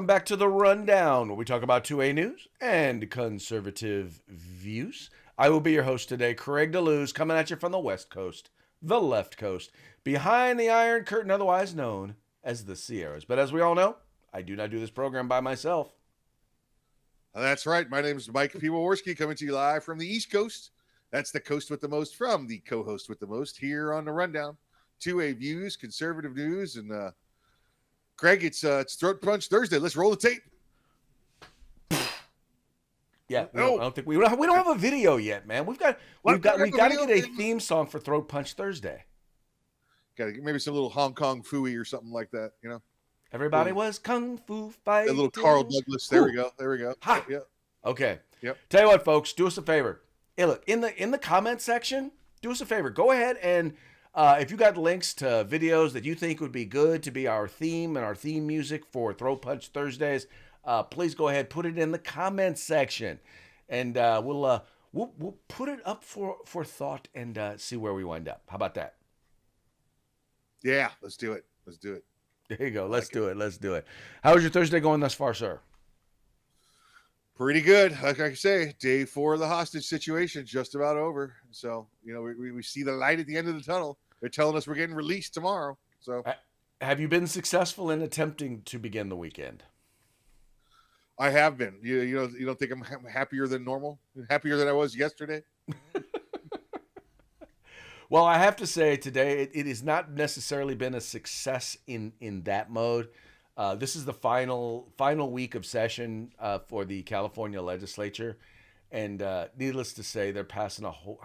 welcome back to the Rundown, where we talk about 2A news and conservative views. I will be your host today, Craig DeLuz, coming at you from the West Coast, the left coast, behind the Iron Curtain, otherwise known as the Sierras. But as we all know, I do not do this program by myself. That's right. My name is Mike Piwowarski, coming to you live from the East Coast. That's the coast with the most from the co-host with the most here on the Rundown. 2A views, conservative news, and Craig, it's Throat Punch Thursday. Let's roll the tape. Yeah, I don't think we don't have a video yet, man. We've got to get a theme song for Throat Punch Thursday. Got to maybe some little Hong Kong Phooey or something like that, you know. Everybody was kung fu fighting. A little Carl Douglas. There we go. Ha. Yeah. Okay. Yep. Tell you what, folks, do us a favor. Hey, look, in the comment section, do us a favor. Go ahead and if you got links to videos that you think would be good to be our theme and our theme music for Throat Punch Thursdays, please go ahead, put it in the comment section, and we'll put it up for thought and see where we wind up. How about that? Yeah, let's do it. There you go. Let's do it. How is your Thursday going thus far, sir? Pretty good. Like I say, day 4 of the hostage situation just about over. So, you know, we see the light at the end of the tunnel. They're telling us we're getting released tomorrow. So, have you been successful in attempting to begin the weekend? I have been. You don't think I'm happier than normal? Happier than I was yesterday? Well, I have to say today it has not necessarily been a success in that mode. This is the final week of session for the California legislature, and needless to say, they're passing a whole.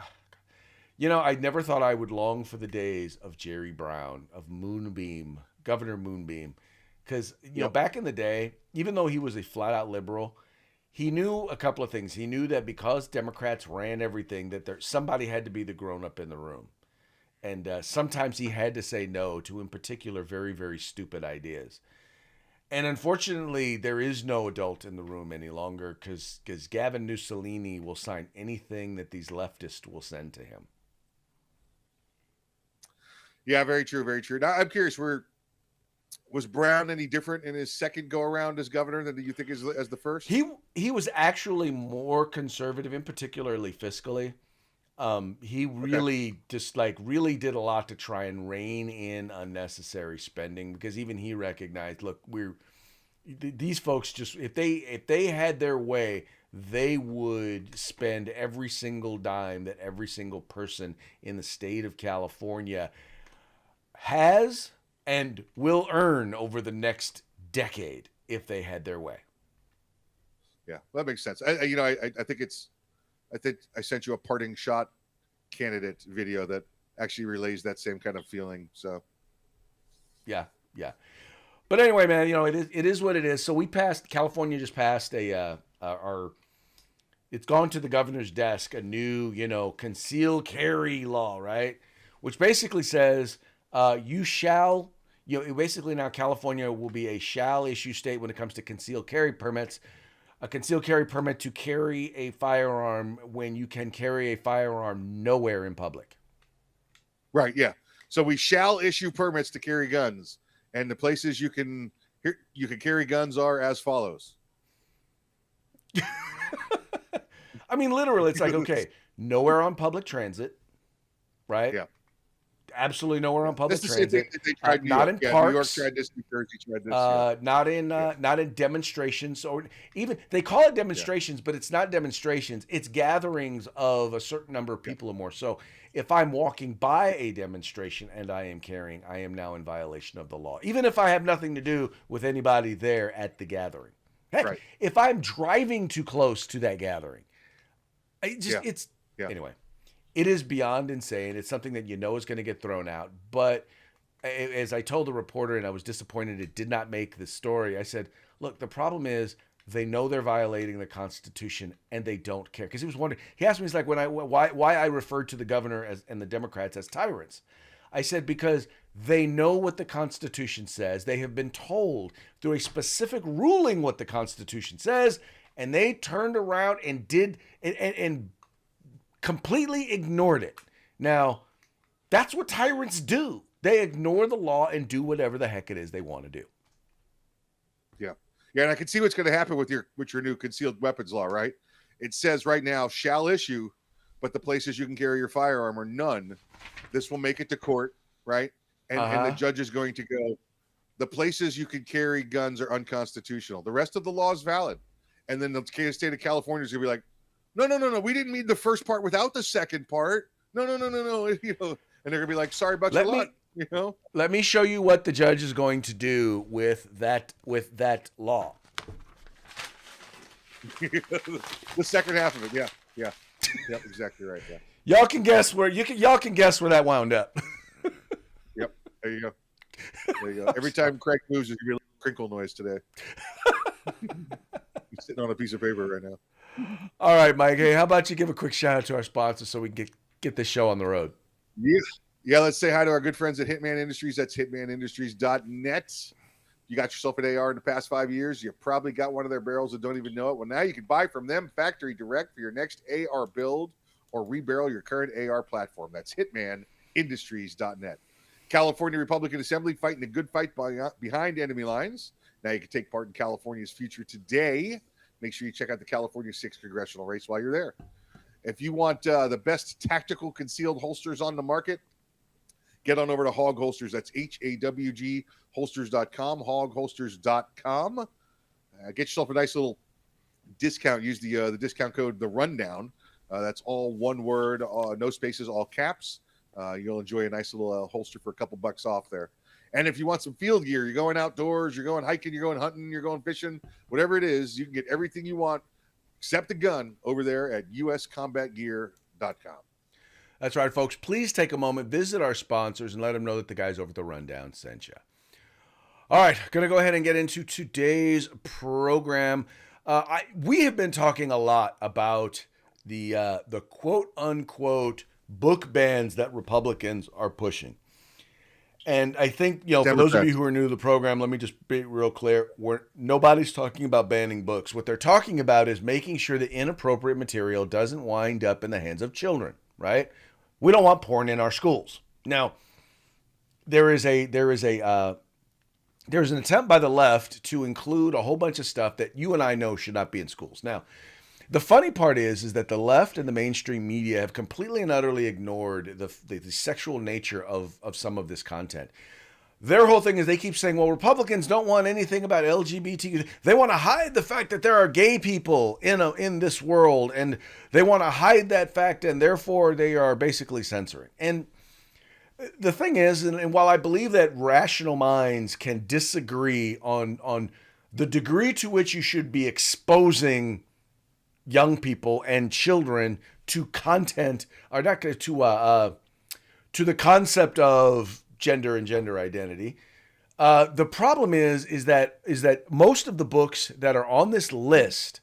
You know, I never thought I would long for the days of Jerry Brown, of Moonbeam, Governor Moonbeam, because you know back in the day, even though he was a flat out liberal, he knew a couple of things. He knew that because Democrats ran everything, that somebody had to be the grown up in the room. And sometimes he had to say no to, in particular, very, very stupid ideas. And unfortunately, there is no adult in the room any longer because Gavin Mussolini will sign anything that these leftists will send to him. Yeah, very true, very true. Now, I'm curious, was Brown any different in his second go-around as governor than you think as the first? He was actually more conservative, in particularly fiscally. He really really did a lot to try and rein in unnecessary spending because even he recognized, look, these folks just if they had their way, they would spend every single dime that every single person in the state of California has and will earn over the next decade if they had their way. Yeah, that makes sense. I think I sent you a parting shot candidate video that actually relays that same kind of feeling. So, yeah. But anyway, man, you know it is what it is. So California just passed it's gone to the governor's desk a new concealed carry law, right? Which basically says basically now California will be a shall issue state when it comes to concealed carry permits. A concealed carry permit to carry a firearm when you can carry a firearm nowhere in public. Right, yeah. So we shall issue permits to carry guns, and the places you can carry guns are as follows. I mean, literally, it's like, okay, nowhere on public transit, right? Yeah. Absolutely nowhere on public transit. They tried not in parks. New York tried this. New Jersey tried this. Not in demonstrations, or even they call it demonstrations, but it's not demonstrations. It's gatherings of a certain number of people or more. So if I'm walking by a demonstration and I am carrying, I am now in violation of the law, even if I have nothing to do with anybody there at the gathering. Heck, if I'm driving too close to that gathering, anyway. It is beyond insane. It's something that is going to get thrown out. But as I told the reporter, and I was disappointed it did not make the story, I said, look, the problem is they know they're violating the Constitution and they don't care. Because he was wondering, he asked me, he's like, why I referred to the governor and the Democrats as tyrants. I said, because they know what the Constitution says. They have been told through a specific ruling what the Constitution says, and they turned around and did and completely ignored it. Now, that's what tyrants do. They ignore the law and do whatever the heck it is they want to do. Yeah. Yeah, and I can see what's going to happen with your new concealed weapons law, right? It says right now shall issue, but the places you can carry your firearm are none. This will make it to court, right? And the judge is going to go, the places you can carry guns are unconstitutional. The rest of the law is valid. And then the state of California is going to be like, no. We didn't mean the first part without the second part. No. You know, and they're going to be like, sorry about your luck. You know, let me show you what the judge is going to do with that law. The second half of it, yeah, yep, exactly right. Yeah, y'all can guess where that wound up. Yep, there you go. Every time Craig moves, there's gonna be a crinkle noise today. He's sitting on a piece of paper right now. All right, Mike. Hey, how about you give a quick shout out to our sponsors so we can get this show on the road? Yeah. Let's say hi to our good friends at Hitman Industries. That's hitmanindustries.net. You got yourself an AR in the past 5 years. You probably got one of their barrels and don't even know it. Well, now you can buy from them factory direct for your next AR build or rebarrel your current AR platform. That's hitmanindustries.net. California Republican Assembly fighting a good fight behind enemy lines. Now you can take part in California's future today. Make sure you check out the California 6th congressional race while you're there. If you want the best tactical concealed holsters on the market, get on over to Hog Holsters. That's HAWG holsters.com, hogholsters.com. Get yourself a nice little discount. Use the discount code The Rundown. That's all one word, no spaces, all caps. You'll enjoy a nice little holster for a couple bucks off there. And if you want some field gear, you're going outdoors, you're going hiking, you're going hunting, you're going fishing, whatever it is, you can get everything you want except a gun over there at uscombatgear.com. That's right, folks. Please take a moment, visit our sponsors, and let them know that the guys over at The Rundown sent you. All right, going to go ahead and get into today's program. We have been talking a lot about the quote-unquote book bans that Republicans are pushing. And I think, for those of you who are new to the program, let me just be real clear. Nobody's talking about banning books. What they're talking about is making sure that inappropriate material doesn't wind up in the hands of children, right? We don't want porn in our schools. Now, there is an attempt by the left to include a whole bunch of stuff that you and I know should not be in schools. Now, the funny part is that the left and the mainstream media have completely and utterly ignored the sexual nature of some of this content. Their whole thing is they keep saying, well, Republicans don't want anything about LGBT. They want to hide the fact that there are gay people in this world, and they want to hide that fact, and therefore they are basically censoring. And the thing is, and while I believe that rational minds can disagree on the degree to which you should be exposing young people and children to content, or not to the concept of gender and gender identity. The problem is that most of the books that are on this list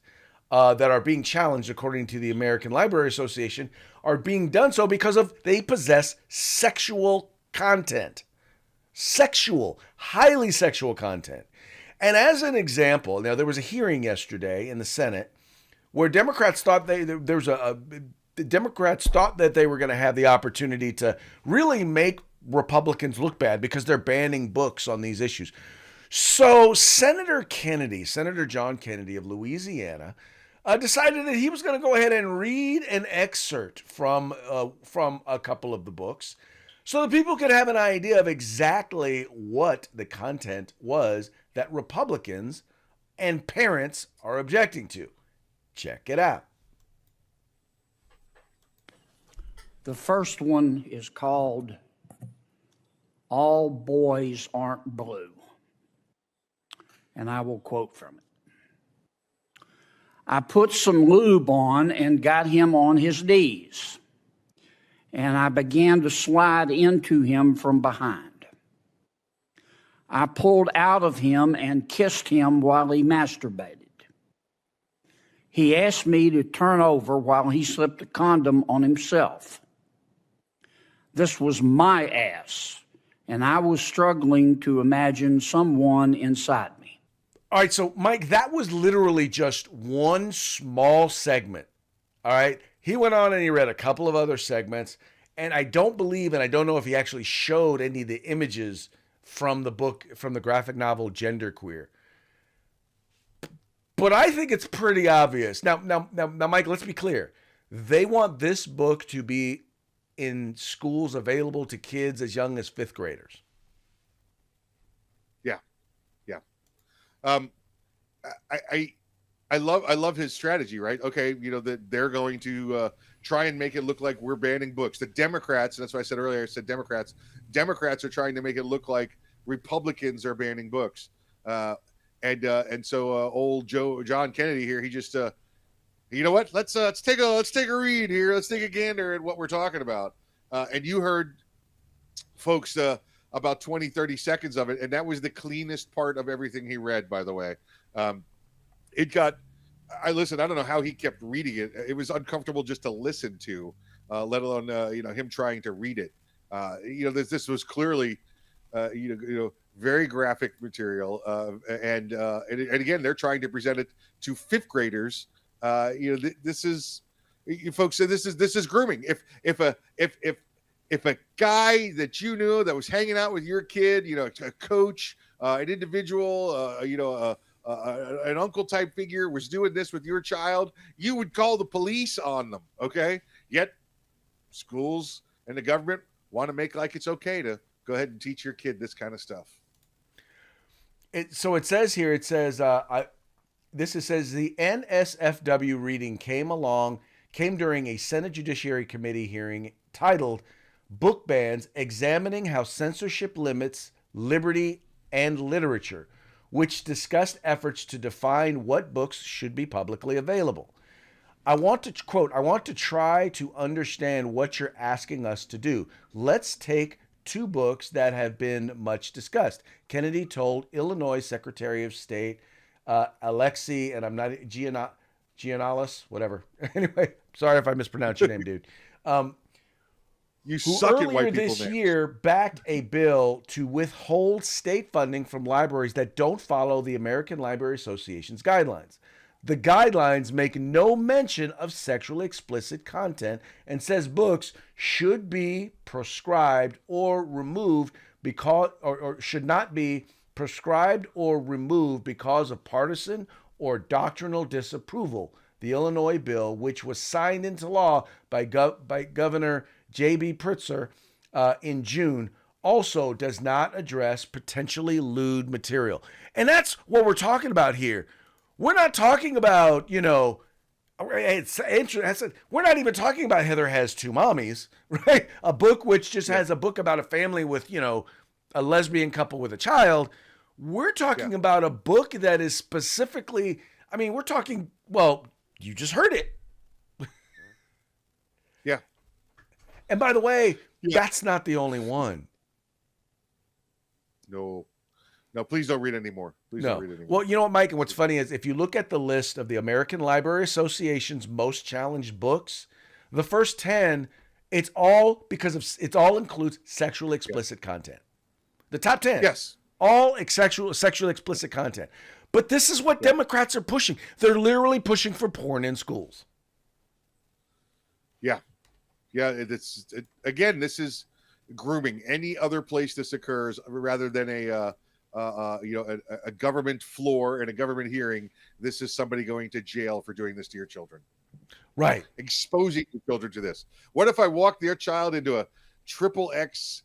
that are being challenged, according to the American Library Association, are being done so because they possess sexual content. Highly sexual content. And as an example, now there was a hearing yesterday in the Senate where Democrats thought the Democrats thought that they were going to have the opportunity to really make Republicans look bad because they're banning books on these issues. So Senator John Kennedy of Louisiana, decided that he was going to go ahead and read an excerpt from a couple of the books so that people could have an idea of exactly what the content was that Republicans and parents are objecting to. Check it out. The first one is called All Boys Aren't Blue, and I will quote from it. I put some lube on and got him on his knees, and I began to slide into him from behind. I pulled out of him and kissed him while he masturbated. He asked me to turn over while he slipped a condom on himself. This was my ass, and I was struggling to imagine someone inside me. All right, so Mike, that was literally just one small segment. All right, he went on and he read a couple of other segments, and I don't know if he actually showed any of the images from the book, from the graphic novel Genderqueer. But I think it's pretty obvious. Now, Mike, let's be clear. They want this book to be in schools available to kids as young as fifth graders. Yeah, yeah. Um, I love his strategy, right? Okay, that they're going to try and make it look like we're banning books. The Democrats, and that's why I said earlier, I said Democrats are trying to make it look like Republicans are banning books. And so old John Kennedy here, he just you know what? Let's take a read here. Let's take a gander at what we're talking about. And you heard folks about 20, 30 seconds of it, and that was the cleanest part of everything he read, by the way. I don't know how he kept reading it. It was uncomfortable just to listen to, let alone him trying to read it. This was clearly very graphic material, and again, they're trying to present it to fifth graders. This is, folks say this is grooming. If a guy that you knew that was hanging out with your kid, a coach, an individual, an uncle type figure was doing this with your child, you would call the police on them. Okay. Yet schools and the government want to make like it's okay to go ahead and teach your kid this kind of stuff. So it says here, it says the NSFW reading came during a Senate Judiciary Committee hearing titled Book Bans Examining How Censorship Limits Liberty and Literature, which discussed efforts to define what books should be publicly available. I want to try to understand what you're asking us to do. Let's take two books that have been much discussed. Kennedy told Illinois Secretary of State Alexi, and I'm not Giannalis, whatever. Anyway, sorry if I mispronounced your name, dude. You Who suck at white earlier people this names. year backed a bill to withhold state funding from libraries that don't follow the American Library Association's guidelines. The guidelines make no mention of sexually explicit content and says books should be proscribed or removed because or should not be prescribed or removed because of partisan or doctrinal disapproval. The Illinois bill, which was signed into law by Governor J.B. Pritzker in June, also does not address potentially lewd material. And that's what we're talking about here. We're not talking about, it's interesting. We're not even talking about Heather Has Two Mommies, right? A book which just has a book about a family with, a lesbian couple with a child. We're talking about a book that is specifically, we're talking, well, you just heard it. Yeah. And by the way, that's not the only one. No, please don't read anymore. Don't read anymore. Well, you know what, Mike? And what's funny is if you look at the list of the American Library Association's most challenged books, the first 10, it all includes sexually explicit content. The top 10. Yes. All sexually explicit content. But this is what Democrats are pushing. They're literally pushing for porn in schools. Yeah. Yeah. Again, this is grooming. Any other place this occurs rather than a government floor and a government hearing, this is somebody going to jail for doing this to your children. Right. Exposing your children to this. What if I walked their child into a XXX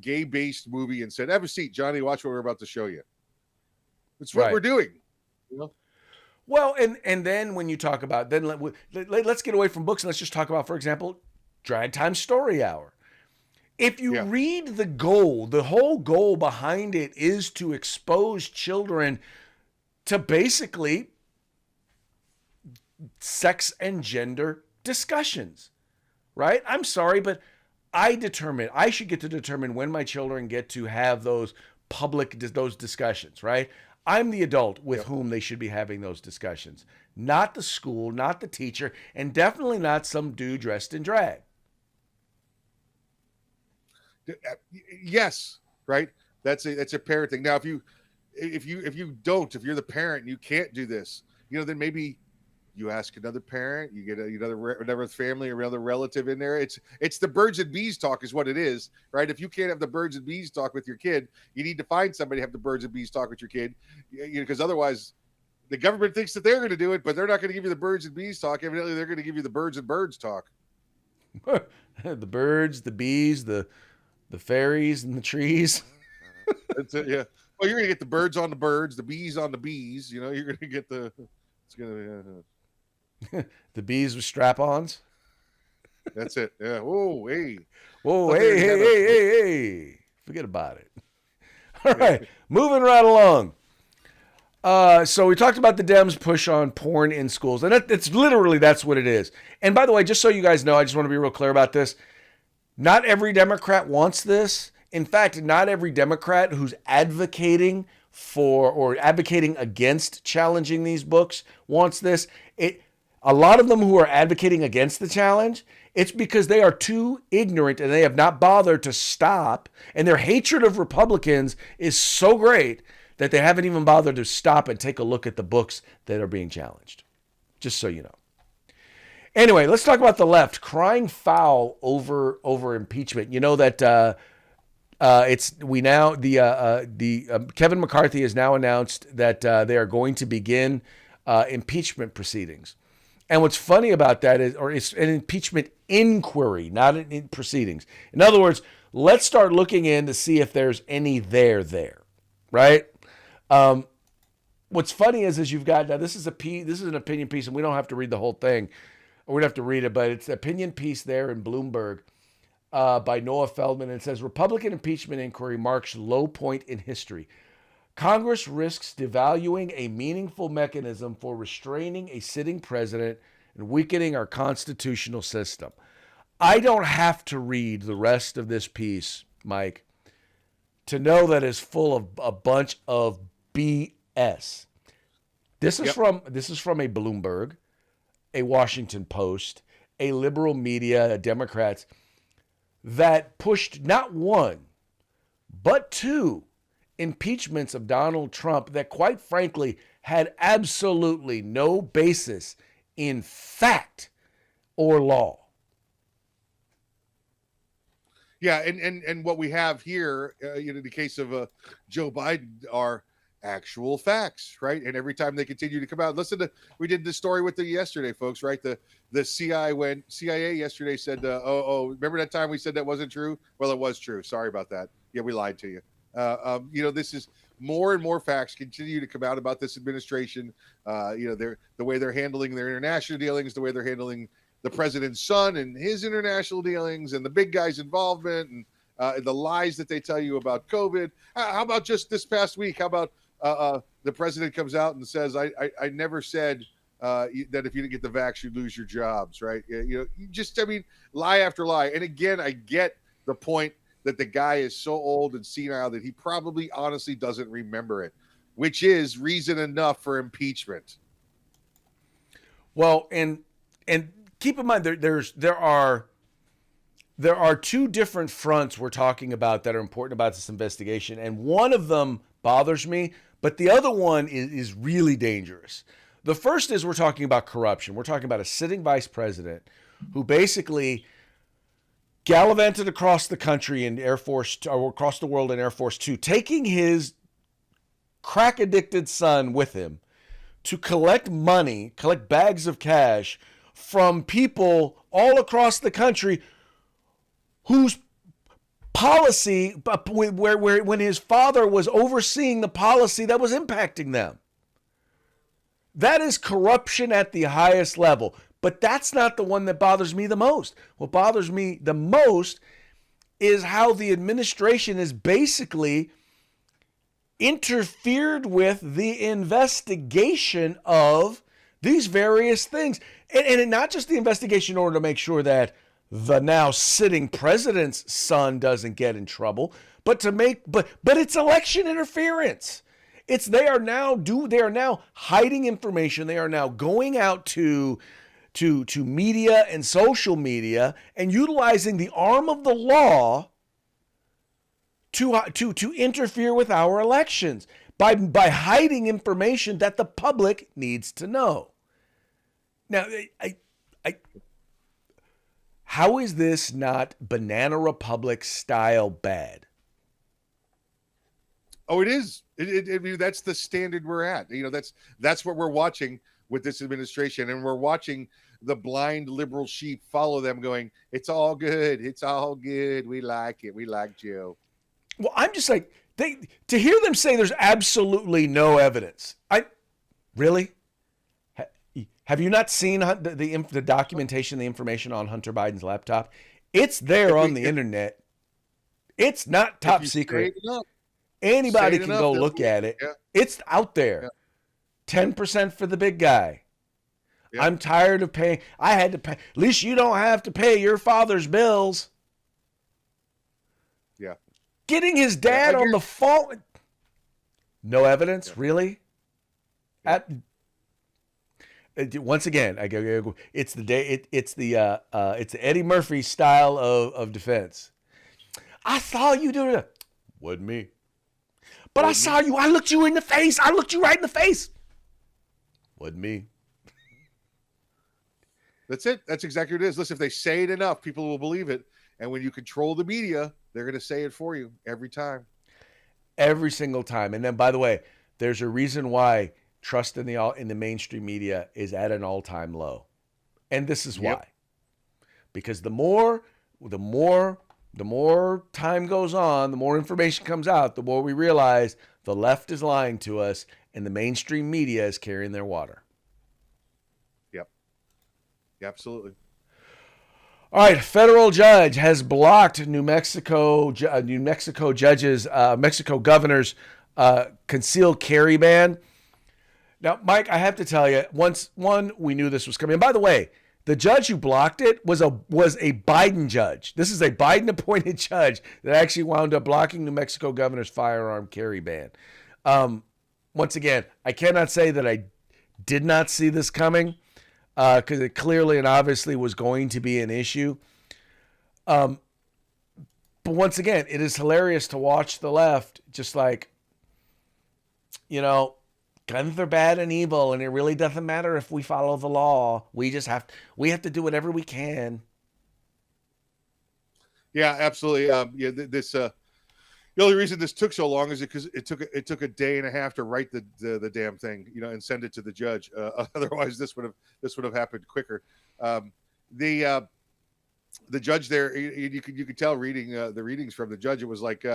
gay-based movie and said, have a seat, Johnny, watch what we're about to show you. It's what we're doing. Well, and then when you talk about, let's get away from books and let's just talk about, for example, Drag Time Story Hour. If you read the whole goal behind it is to expose children to basically sex and gender discussions, right? I'm sorry, but I should get to determine when my children get to have those discussions, right? I'm the adult with whom they should be having those discussions, not the school, not the teacher, and definitely not some dude dressed in drag. Yes, right. That's a parent thing. Now, if you're the parent and you can't do this, then maybe you ask another parent, you get another family or another relative in there. It's the birds and bees talk is what it is, right? If you can't have the birds and bees talk with your kid, you need to find somebody to have the birds and bees talk with your kid, because otherwise The government thinks that they're going to do it, but they're not going to give you the birds and bees talk. Evidently, they're going to give you the birds and birds talk. The birds, the bees, the fairies, and the trees. That's it. Yeah. Well, you're going to get the birds on the birds, the bees on the bees. You know, you're going to get the. It's going to. The bees with strap-ons. That's it. Yeah. Whoa, hey. Whoa, Thought they hey, already hey, had hey, a- hey, hey. Forget about it. All right, moving right along. So we talked about the Dems push on porn in schools, and it's literally that's what it is. And by the way, just so you guys know, I just want to be real clear about this. Not every Democrat wants this. In fact, not every Democrat who's advocating for or advocating against challenging these books wants this. A lot of them who are advocating against the challenge, it's because they are too ignorant and they have not bothered to stop. And their hatred of Republicans is so great that they haven't even bothered to stop and take a look at the books that are being challenged. Just so you know. Anyway, let's talk about the left crying foul over impeachment. You know that Kevin McCarthy has now announced that they are going to begin impeachment proceedings. And what's funny about that is, or it's an impeachment inquiry, not in proceedings. In other words, let's start looking in to see if there's any there, right? What's funny is you've got, now this is an opinion piece, and we don't have to read the whole thing. We don't have to read it, but it's an opinion piece there in Bloomberg by Noah Feldman. And it says, Republican impeachment inquiry marks low point in history. Congress risks devaluing a meaningful mechanism for restraining a sitting president and weakening our constitutional system. I don't have to read the rest of this piece, Mike, to know that it's full of a bunch of BS. This is from a Bloomberg, a Washington Post, a liberal media, Democrats that pushed not one, but two impeachments of Donald Trump that, quite frankly, had absolutely no basis in fact or law. Yeah, and what we have here, in the case of Joe Biden, are actual facts, right? And every time they continue to come out, we did this story with yesterday, folks, right? The CIA yesterday said, remember that time we said that wasn't true? Well, it was true. Sorry about that. Yeah, we lied to you. This is more and more facts continue to come out about this administration. The way they're handling their international dealings, the way they're handling the president's son and his international dealings, and the big guy's involvement, and the lies that they tell you about COVID. How about just this past week? How about the president comes out and says, I never said that if you didn't get the vax, you'd lose your jobs, right? Lie after lie. And again, I get the point that the guy is so old and senile that he probably honestly doesn't remember it, which is reason enough for impeachment. Well, and keep in mind there are two different fronts we're talking about that are important about this investigation, and one of them bothers me, but the other one is really dangerous. The first is we're talking about corruption. We're talking about a sitting vice president who basically gallivanted across the country in Air Force, or across the world in Air Force Two, taking his crack-addicted son with him to collect bags of cash from people all across the country whose policy, when his father was overseeing the policy that was impacting them. That is corruption at the highest level. But that's not the one that bothers me the most. What bothers me the most is how the administration has basically interfered with the investigation of these various things. And not just the investigation in order to make sure that the now sitting president's son doesn't get in trouble, but it's election interference. They are now hiding information. They are now going out to media and social media and utilizing the arm of the law to interfere with our elections by hiding information that the public needs to know. Now, how is this not Banana Republic style bad? Oh, it is. I mean, that's the standard we're at. That's what we're watching with this administration, and we're watching the blind liberal sheep follow them, going, "It's all good. It's all good. We like it. We like Joe." Well, I'm just like to hear them say there's absolutely no evidence. I really have you not seen the documentation, the information on Hunter Biden's laptop? It's there on the internet. It's not top secret. Anybody can go look at it. Yeah. It's out there. Yeah. 10% for the big guy. Yeah. I'm tired of paying. I had to pay. At least you don't have to pay your father's bills. Yeah. Getting his dad on the phone. No evidence, really? Yeah. Once again, I go. It's the day. It's the Eddie Murphy style of defense. I saw you do it. Wasn't me. But I saw you. I looked you in the face. I looked you right in the face. Wasn't me. That's it. That's exactly what it is. Listen, if they say it enough, people will believe it. And when you control the media, they're going to say it for you every time. Every single time. And then, by the way, there's a reason why trust in the mainstream media is at an all-time low. And this is why. Because the more time goes on, the more information comes out, the more we realize the left is lying to us and the mainstream media is carrying their water. Yep. Yeah, absolutely. All right, federal judge has blocked New Mexico judges, Mexico governor's concealed carry ban. Now, Mike, I have to tell you, we knew this was coming. And by the way, the judge who blocked it was a Biden judge. This is a Biden-appointed judge that actually wound up blocking New Mexico governor's firearm carry ban. Once again, I cannot say that I did not see this coming because it clearly and obviously was going to be an issue. But once again, it is hilarious to watch the left just like, guns are bad and evil, and it really doesn't matter if we follow the law. We have to do whatever we can. Yeah, absolutely. The only reason this took so long is because it took a day and a half to write the damn thing, and send it to the judge. Otherwise, this would have happened quicker. The judge there, you could tell reading the readings from the judge, it was like,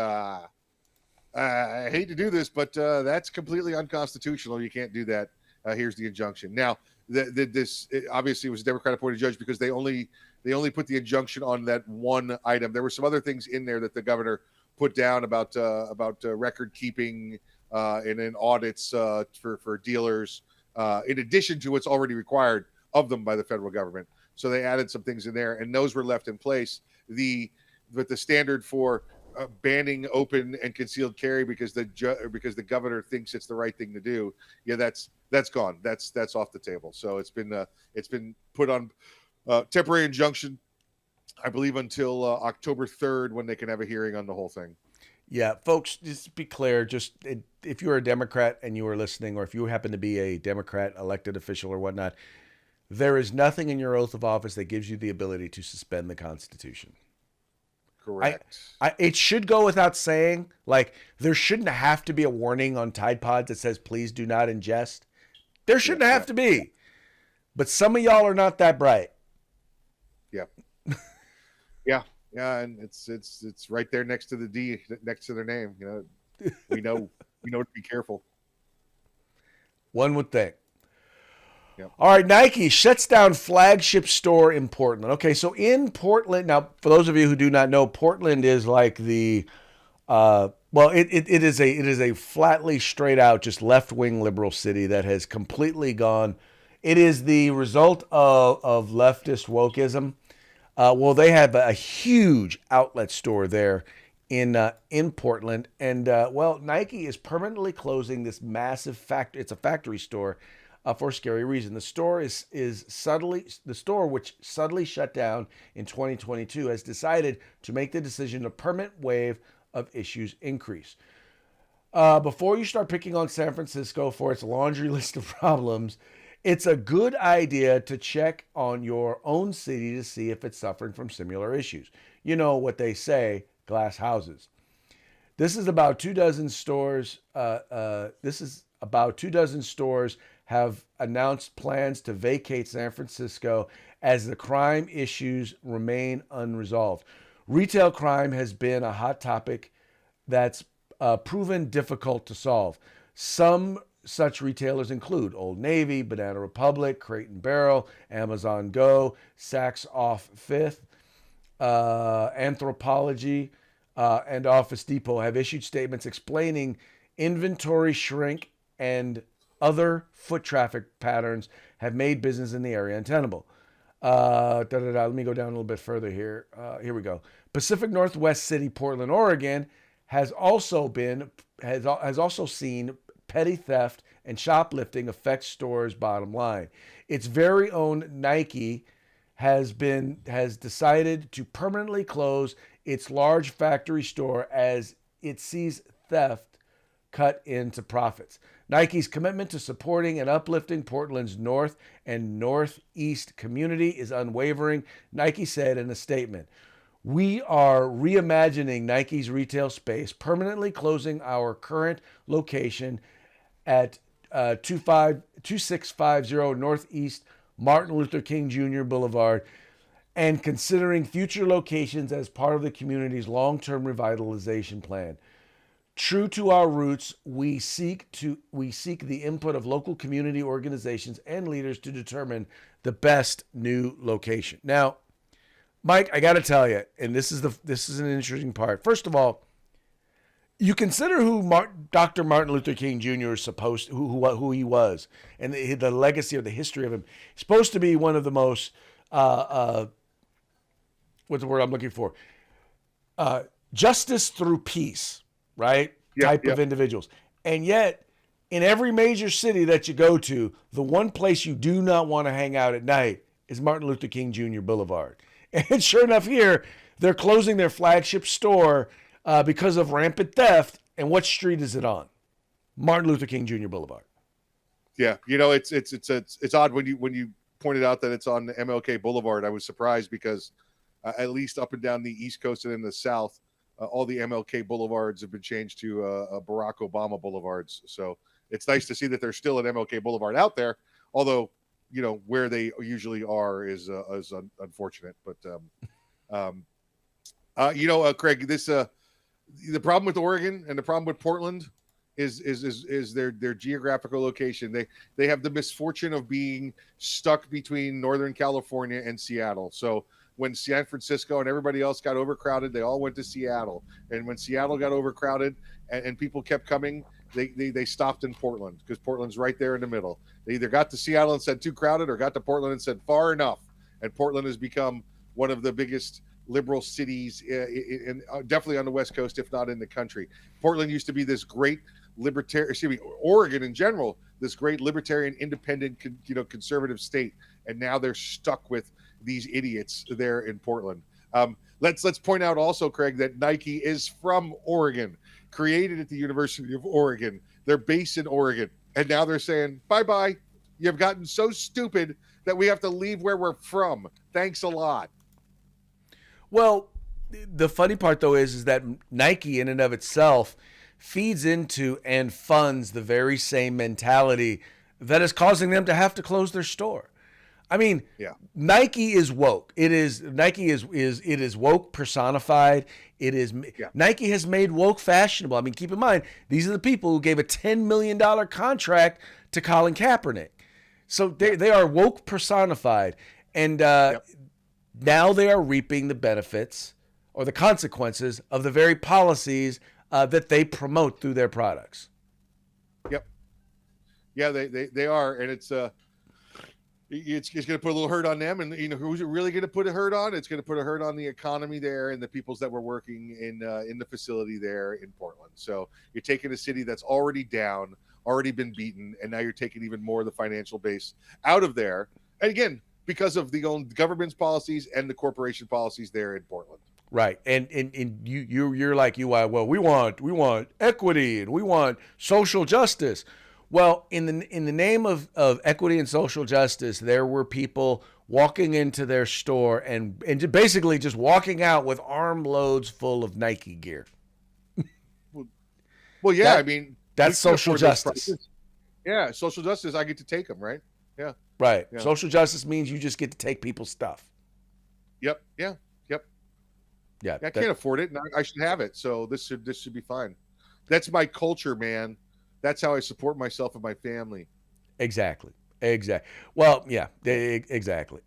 I hate to do this, but that's completely unconstitutional. You can't do that. Here's the injunction. Now, this obviously was a Democrat-appointed judge because they only put the injunction on that one item. There were some other things in there that the governor put down about record keeping and then audits for dealers, in addition to what's already required of them by the federal government. So they added some things in there, and those were left in place. But the standard for banning open and concealed carry because the governor thinks it's the right thing to do, that's gone. That's off the table. So it's been put on temporary injunction, I believe, until October 3rd, when they can have a hearing on the whole thing. Yeah, folks, just to be clear, if you're a Democrat and you are listening, or if you happen to be a Democrat elected official or whatnot, there is nothing in your oath of office that gives you the ability to suspend the Constitution. Correct. It should go without saying, like, there shouldn't have to be a warning on Tide Pods that says, please do not ingest. There shouldn't have to be. But some of y'all are not that bright. Yeah. Yeah, and it's right there next to the D, next to their name. We know to be careful. One would think. Yep. All right, Nike shuts down flagship store in Portland. Okay, so in Portland, now for those of you who do not know, Portland is like the it is a flatly straight out just left-wing liberal city that has completely gone. It is the result of leftist wokeism. They have a huge outlet store there in Portland, and Nike is permanently closing this massive factory. It's a factory store. For a scary reason. The store which suddenly shut down in 2022 has decided to make the decision a permanent wave of issues increase. Before you start picking on San Francisco for its laundry list of problems, it's a good idea to check on your own city to see if it's suffering from similar issues. You know what they say, glass houses. This is about 24 stores. This is about 24 stores have announced plans to vacate San Francisco as the crime issues remain unresolved. Retail crime has been a hot topic that's proven difficult to solve. Some such retailers include Old Navy, Banana Republic, Crate and Barrel, Amazon Go, Saks Off Fifth, Anthropologie, and Office Depot have issued statements explaining inventory shrink and other foot traffic patterns have made business in the area untenable. Let me go down a little bit further here. Here we go. Pacific Northwest City, Portland, Oregon, has also seen petty theft and shoplifting affect stores' bottom line. Its very own Nike has decided to permanently close its large factory store as it sees theft cut into profits. Nike's commitment to supporting and uplifting Portland's North and Northeast community is unwavering, Nike said in a statement. We are reimagining Nike's retail space, permanently closing our current location at 2650 Northeast Martin Luther King Jr. Boulevard, and considering future locations as part of the community's long-term revitalization plan. True to our roots, we seek the input of local community organizations and leaders to determine the best new location. Now, Mike, I got to tell you, and this is an interesting part. First of all, you consider who Dr. Martin Luther King Jr. is who he was, and the legacy or the history of him. He's supposed to be one of the most what's the word I'm looking for? Justice through peace, right? Type of individuals. And yet, in every major city that you go to, the one place you do not want to hang out at night is Martin Luther King Jr. Boulevard. And sure enough, here, they're closing their flagship store because of rampant theft. And what street is it on? Martin Luther King Jr. Boulevard. Yeah, it's odd when you pointed out that it's on MLK Boulevard. I was surprised because at least up and down the East Coast and in the South, all the MLK Boulevards have been changed to Barack Obama Boulevards. So it's nice to see that there's still an MLK Boulevard out there, although where they usually are is unfortunate. But Craig, this the problem with Oregon and the problem with Portland is their geographical location. They have the misfortune of being stuck between Northern California and Seattle. So when San Francisco and everybody else got overcrowded, they all went to Seattle. And when Seattle got overcrowded and people kept coming, they stopped in Portland because Portland's right there in the middle. They either got to Seattle and said too crowded or got to Portland and said far enough. And Portland has become one of the biggest liberal cities in definitely on the West Coast, if not in the country. Portland used to be this great Oregon in general, this great libertarian, independent, conservative state. And now they're stuck with these idiots there in Portland. Let's point out also, Craig, that Nike is from Oregon, created at the University of Oregon. They're based in Oregon. And now they're saying, bye-bye. You've gotten so stupid that we have to leave where we're from. Thanks a lot. Well, the funny part, though, is that Nike in and of itself feeds into and funds the very same mentality that is causing them to have to close their store. I mean, Nike is woke. It is woke personified. Nike has made woke fashionable. I mean, keep in mind, these are the people who gave a $10 million contract to Colin Kaepernick. So they are woke personified. And now they are reaping the benefits or the consequences of the very policies that they promote through their products. Yep. Yeah, they are. And it's going to put a little hurt on them. And who's it really going to put a hurt on? It's going to put a hurt on the economy there and the peoples that were working in the facility there in Portland. So you're taking a city that's already down, already been beaten, and now you're taking even more of the financial base out of there. And again, because of the own government's policies and the corporation policies there in Portland. Right. And you're like, well, we want equity and we want social justice. Well, in the name of equity and social justice, there were people walking into their store and basically just walking out with armloads full of Nike gear. Well, yeah, That- I mean, that's we can social afford those justice. prices. Yeah, social justice. I get to take them, right? Yeah. Right. Yeah. Social justice means you just get to take people's stuff. Yep. Yeah. Yep. Yeah. I can't afford it, and I should have it. So this should be fine. That's my culture, man. That's how I support myself and my family. Exactly. Well, yeah, exactly.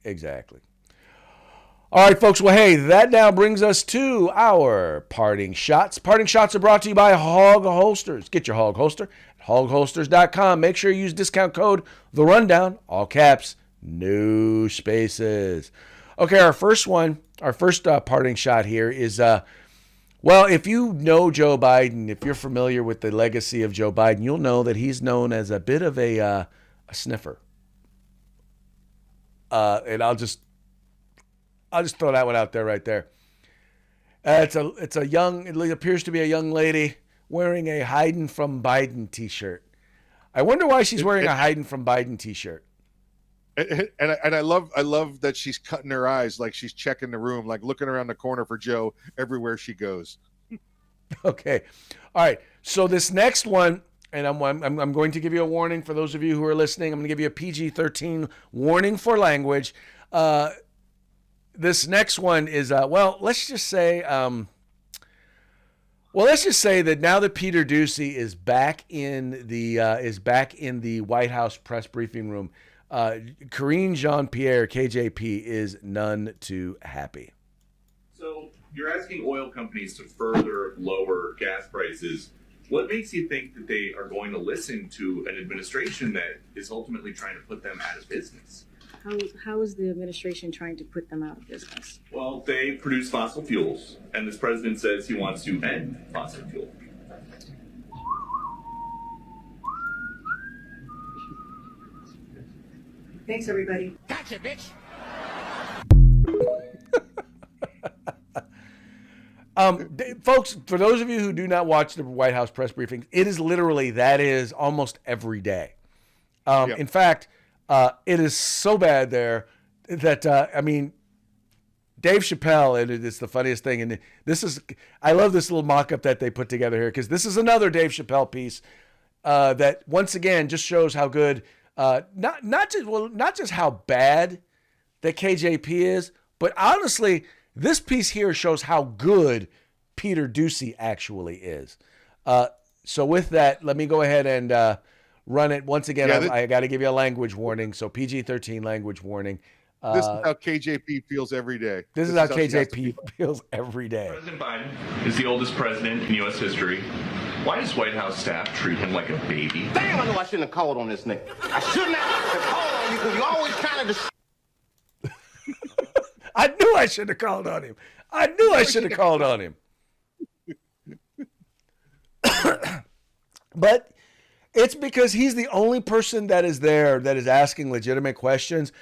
All right, folks. Well, hey, that now brings us to our parting shots. Parting shots are brought to you by Hog Holsters. Get your Hog Holster at hogholsters.com. Make sure you use discount code The Rundown, all caps, no spaces. Okay, our first parting shot here is, well, if you know Joe Biden, if you're familiar with the legacy of Joe Biden, you'll know that he's known as a bit of a sniffer. And I'll just throw that one out there right there. It appears to be a young lady wearing a Hiding from Biden t-shirt. I wonder why she's wearing a Hiding from Biden t-shirt. And I love that she's cutting her eyes, like she's checking the room, like looking around the corner for Joe everywhere she goes. Okay. All right. So this next one, and I'm going to give you a warning for those of you who are listening. I'm going to give you a PG-13 warning for language. This next one is let's just say that now that Peter Doocy is back in the White House press briefing room, Karine Jean-Pierre, KJP, is none too happy. So you're asking oil companies to further lower gas prices. What makes you think that they are going to listen to an administration that is ultimately trying to put them out of business? How is the administration trying to put them out of business? Well, they produce fossil fuels, and this president says he wants to end fossil fuel. Thanks, everybody. Gotcha, bitch. Folks, for those of you who do not watch the White House press briefings, it is literally, that is almost every day. Yep. In fact, it is so bad there that, Dave Chappelle, and it's the funniest thing. And I love this little mock-up that they put together here, because this is another Dave Chappelle piece that once again just shows how good, not just how bad that KJP is, but honestly, this piece here shows how good Peter Doocy actually is. So with that, let me go ahead and run it once again. Yeah, I got to give you a language warning. So PG-13 language warning. This is how KJP feels every day. This is how KJP feels every day. President Biden is the oldest president in U.S. history. Why does White House staff treat him like a baby? Damn, I know I shouldn't have called on this nigga. I shouldn't have called on you because you always kind of I knew I should have called on him. I knew I should have called on him. But it's because he's the only person that is there that is asking legitimate questions.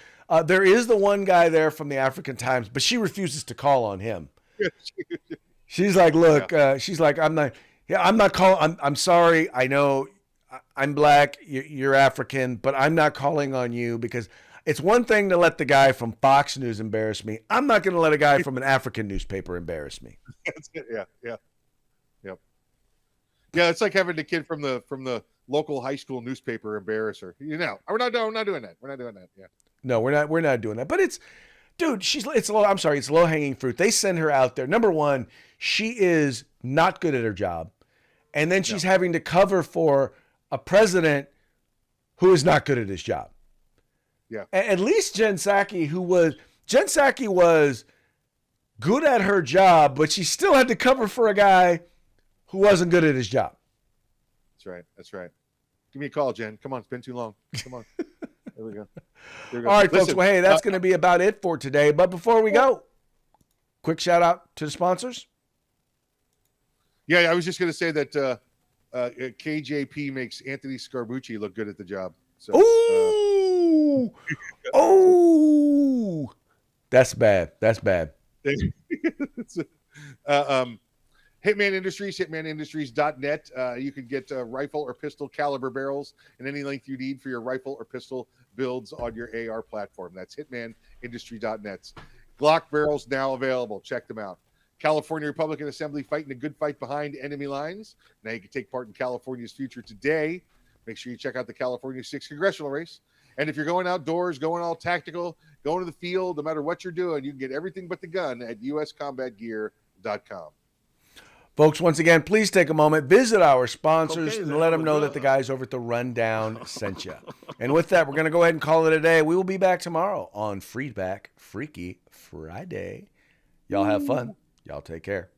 There is the one guy there from the African Times, but she refuses to call on him. She's like, look, she's like, I'm not calling. I'm sorry. I know I'm black. You're African, but I'm not calling on you because it's one thing to let the guy from Fox News embarrass me. I'm not going to let a guy from an African newspaper embarrass me. Yeah. It's like having the kid from the local high school newspaper embarrass her. We're not doing that. We're not doing that. Yeah. No, we're not doing that. But it's low hanging fruit. They send her out there. Number one, she is not good at her job. And then she's having to cover for a president who is not good at his job. Yeah. At least Jen Psaki was good at her job, but she still had to cover for a guy who wasn't good at his job. That's right. Give me a call, Jen. Come on, it's been too long. Come on. There we go. All right, folks. Well, hey, that's going to be about it for today. But before we go, quick shout out to the sponsors. Yeah, I was just going to say that KJP makes Anthony Scaramucci look good at the job. So, that's bad. Hitman Industries, hitmanindustries.net. You can get rifle or pistol caliber barrels in any length you need for your rifle or pistol builds on your AR platform. That's hitmanindustry.net. Glock barrels now available. Check them out. California Republican Assembly fighting a good fight behind enemy lines. Now you can take part in California's future today. Make sure you check out the California 6th congressional race. And if you're going outdoors, going all tactical, going to the field, no matter what you're doing, you can get everything but the gun at uscombatgear.com. Folks, once again, please take a moment, visit our sponsors, Okay, and then. let them know that the guys over at the Rundown sent you. And with that, we're going to go ahead and call it a day. We will be back tomorrow on Freedback Freaky Friday. Y'all have fun. Y'all take care.